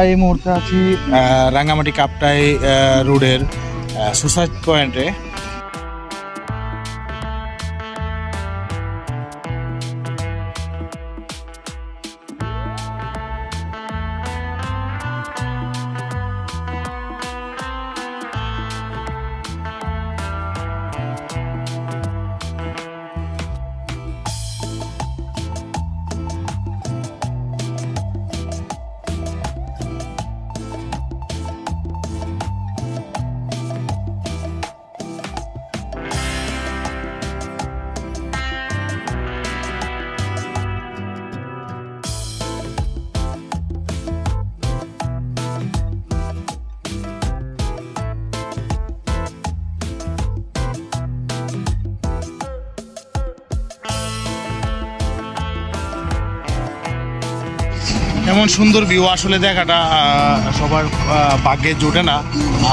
এই মুহূর্তে আছি রাঙ্গামাটি কাপ্তাই রোডের সুসাইড পয়েন্টে। এমন সুন্দর ভিউ আসলে দেখাটা সবার ভাগ্যে জোটে না।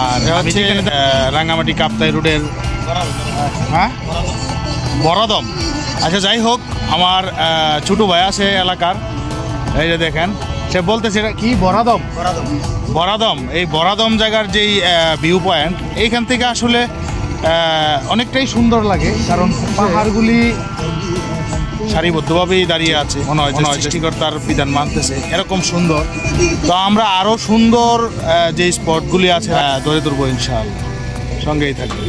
আর হচ্ছে রাঙ্গামাটি কাপ্তাই রোডের বরাদম। আচ্ছা, যাই হোক, আমার ছোট ভাই আছে এলাকার, এই যে দেখেন, সে বলতেছে এটা কি বরাদম। বরাদম, এই বরাদম জায়গার যেই ভিউ পয়েন্ট, এইখান থেকে আসলে অনেকটাই সুন্দর লাগে, কারণ পাহাড়গুলি সারিবদ্ধভাবেই দাঁড়িয়ে আছে, মনে হয় সৃষ্টিকর্তার বিধান মানতেছে, এরকম সুন্দর। তো আমরা আরও সুন্দর যে স্পটগুলি আছে ধরে ধরবো ইনশাআল্লাহ, সঙ্গেই থাকবে।